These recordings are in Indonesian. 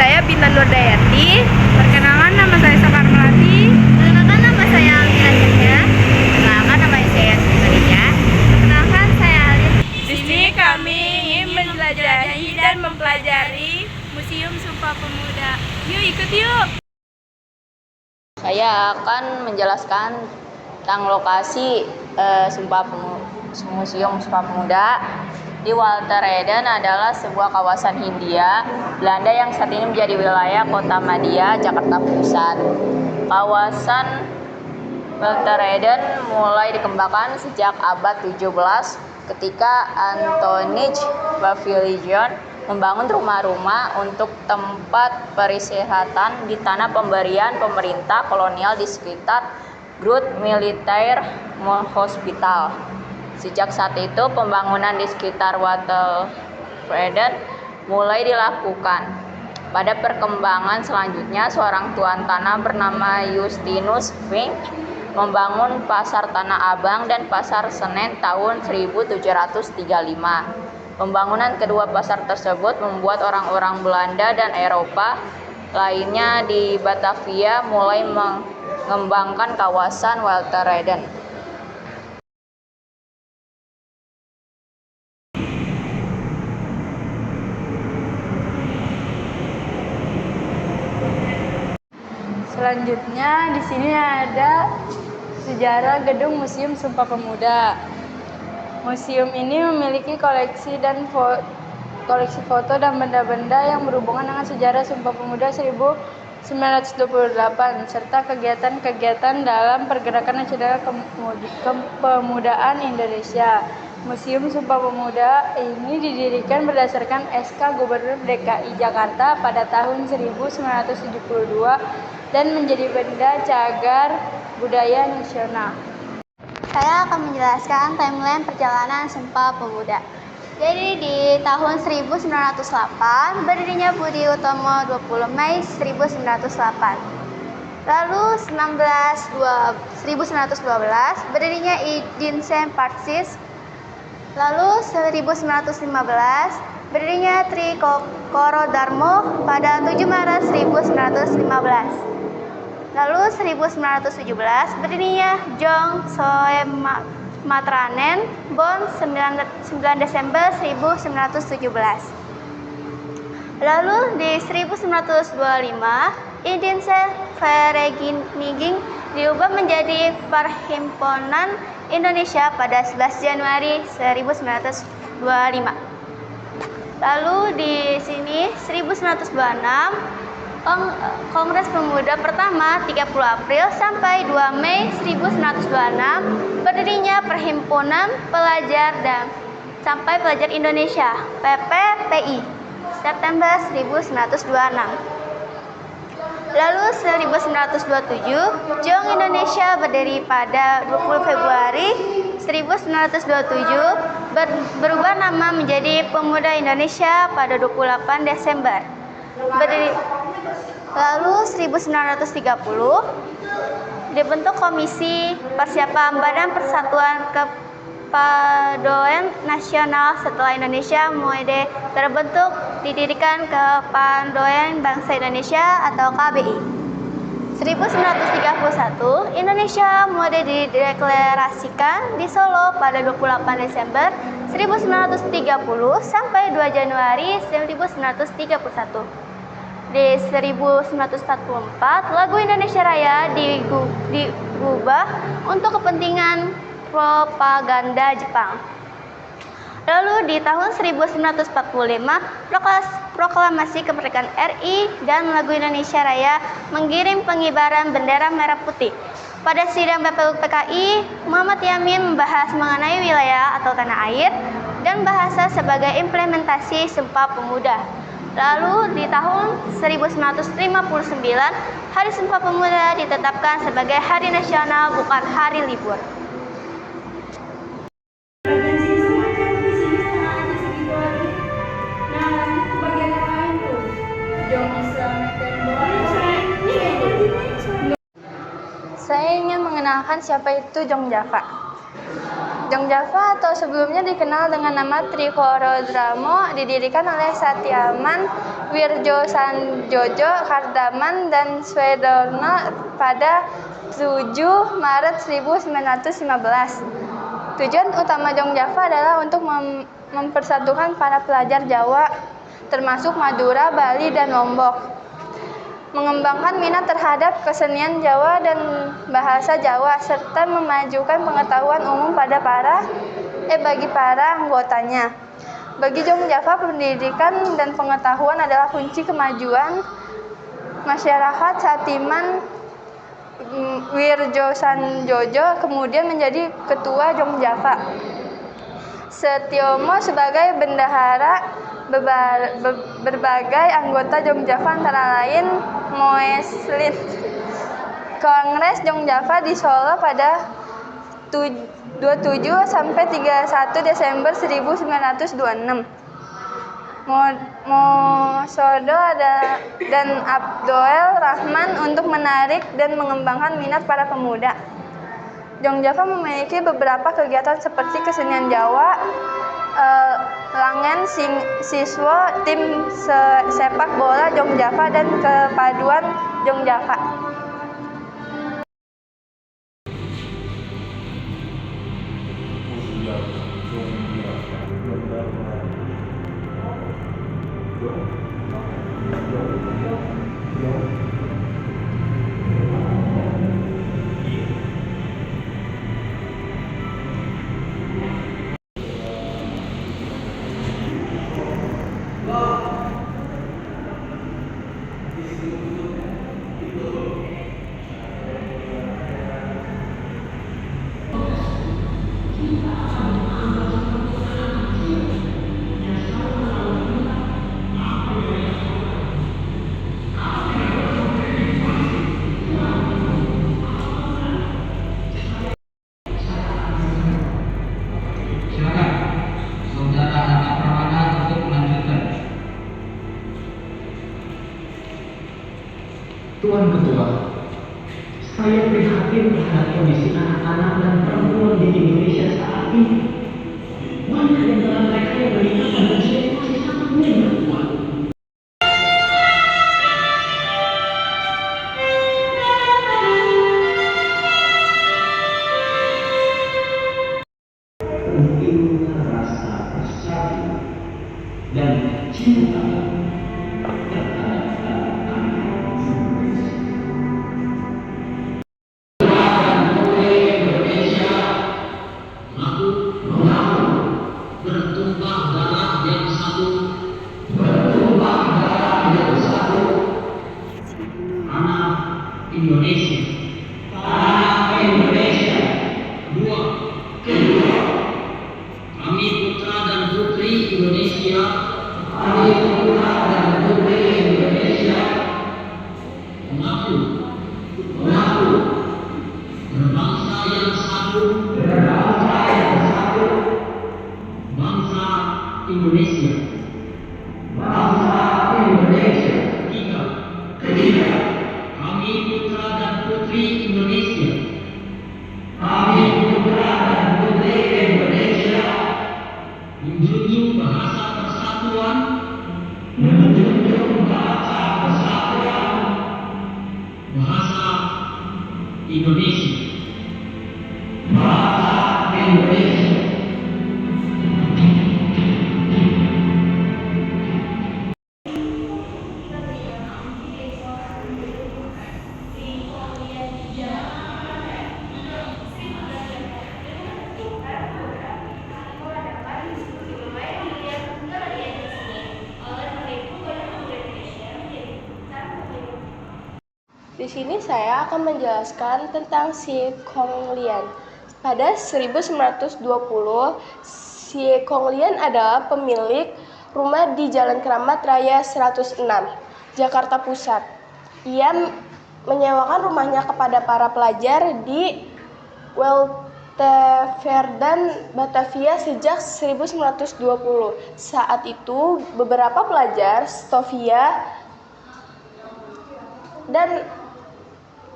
saya Bintang Nurdayati. Perkenalkan, nama saya Sakar Melati. Perkenalkan, nama saya Almira Cahya. Perkenalkan, nama saya Sumaria. Perkenalkan, saya Alin. Di sini kami ingin menjelajahi dan mempelajari Museum Sumpah Pemuda. Yuk ikut yuk. Saya akan menjelaskan tentang lokasi Museum Sumpah Pemuda. Di Walter Eden adalah sebuah kawasan Hindia Belanda yang saat ini menjadi wilayah Kota Madia, Jakarta Pusat. Kawasan Walter Eden mulai dikembangkan sejak abad 17 ketika Antonij Pavilion membangun rumah-rumah untuk tempat peristirahatan di tanah pemberian pemerintah kolonial di sekitar Groot Militaire Hospital. Sejak saat itu, pembangunan di sekitar Walter Eden mulai dilakukan. Pada perkembangan selanjutnya, seorang tuan tanah bernama Justinus Fink membangun Pasar Tanah Abang dan Pasar Senen tahun 1735. Pembangunan kedua pasar tersebut membuat orang-orang Belanda dan Eropa lainnya di Batavia mulai mengembangkan kawasan Walter Eden. Selanjutnya di sini ada sejarah gedung Museum Sumpah Pemuda. Museum ini memiliki koleksi foto dan benda-benda yang berhubungan dengan sejarah Sumpah Pemuda 1928 serta kegiatan-kegiatan dalam pergerakan nasional kepemudaan Indonesia. Museum Sumpah Pemuda ini didirikan berdasarkan SK Gubernur DKI Jakarta pada tahun 1972 dan menjadi benda cagar budaya nasional. Saya akan menjelaskan timeline perjalanan Sumpah Pemuda. Jadi di tahun 1908 berdirinya Budi Utomo 20 Mei 1908. Lalu 1912 berdirinya Idinsen Partsis. Lalu 1915 berdirinya Tri Koro Darmo pada 7 Maret 1915. Lalu 1917 berdirinya Jong Soe Matranen Bon 9 Desember 1917. Lalu di 1925 Idinsen Vereniging diubah menjadi Perhimpunan Indonesia pada 11 Januari 1925. Lalu di sini 1926 Kongres Pemuda pertama 30 April sampai 2 Mei 1926 berdirinya Perhimpunan Pelajar dan Sampai Pelajar Indonesia PPPI September 1926. Lalu 1927 Jong Indonesia berdiri pada 20 Februari 1927 berubah nama menjadi Pemuda Indonesia pada 28 Desember. Lalu 1930 dibentuk Komisi Persiapan Badan Persatuan Kepandaian Nasional setelah Indonesia mulai terbentuk didirikan Kepandaian Bangsa Indonesia atau KBI. 1931 Indonesia mulai dideklarasikan di Solo pada 28 Desember 1930 sampai 2 Januari 1931. Di 1944, lagu Indonesia Raya diubah untuk kepentingan propaganda Jepang. Lalu di tahun 1945, proklamasi kemerdekaan RI dan lagu Indonesia Raya mengirim pengibaran bendera merah putih. Pada sidang BPUPKI, Muhammad Yamin membahas mengenai wilayah atau tanah air dan bahasa sebagai implementasi Sumpah Pemuda. Lalu di tahun 1959, Hari Sumpah Pemuda ditetapkan sebagai hari nasional bukan hari libur. Saya ingin mengenalkan siapa itu Jong Java. Jong Java atau sebelumnya dikenal dengan nama Trikoro Dramo didirikan oleh Satyaman Wirjo Sanjojo Kardaman dan Swedono pada 7 Maret 1915. Tujuan utama Jong Java adalah untuk mempersatukan para pelajar Jawa, termasuk Madura, Bali, dan Lombok. Mengembangkan minat terhadap kesenian Jawa dan bahasa Jawa, serta memajukan pengetahuan umum bagi para anggotanya. Bagi Jong Java, pendidikan dan pengetahuan adalah kunci kemajuan masyarakat. Satiman Wirjo Sanjojo kemudian menjadi ketua Jong Java. Setiomo sebagai bendahara berbagai anggota Jong Java, antara lain Moeslin. Kongres Jong Java di Solo pada 27 sampai 31 Desember 1926. Mosodo dan Abdoel Rahman untuk menarik dan mengembangkan minat para pemuda. Jong Java memiliki beberapa kegiatan seperti kesenian Jawa, Langen Siswa, tim sepak bola Jong Java, dan kepaduan Jong Java. Tuan Ketua, saya prihatin terhadap kondisi anak-anak dan perempuan di Indonesia saat ini. Banyak di antara mereka yang menikah pada usia yang masih sangat muda, Tuan. Pentingnya rasa bersatu dan cinta Indonesia. Indonesia. Kedua, kami putra dan putri Indonesia. Mengaku berbangsa yang satu. Bangsa Indonesia. Ketiga, kami putra dan putri Indonesia. Menjunjung bahasa persatuan. Bahasa Indonesia. Di sini saya akan menjelaskan tentang Si Konglian. Pada 1920, Si Konglian adalah pemilik rumah di Jalan Keramat Raya 106, Jakarta Pusat. Ia menyewakan rumahnya kepada para pelajar di Weltevreden, Batavia sejak 1920. Saat itu, beberapa pelajar Stovia dan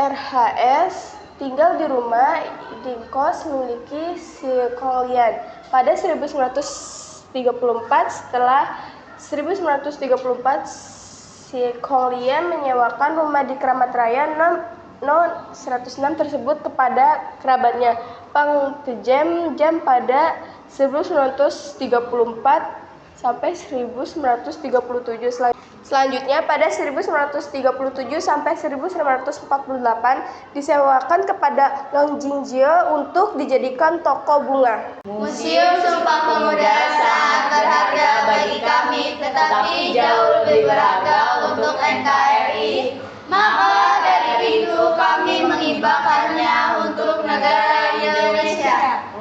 RHS tinggal di rumah indekos miliki Si Konglian. Pada 1934, setelah 1934 Si Kong Lian menyewakan rumah di Kramat Raya No 106 tersebut kepada kerabatnya Pang Tejem jam pada 1934 sampai 1937. Selanjutnya pada 1937 sampai 1948 disewakan kepada Long Jingjie untuk dijadikan toko bunga. Museum Sumpah Pemuda sangat berharga bagi kami, tetapi jauh lebih berharga untuk NKRI. Maka dari itu kami menghibahkannya untuk negara Indonesia.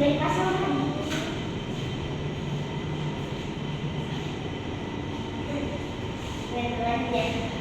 Dari pasar tadi. Lihat ya.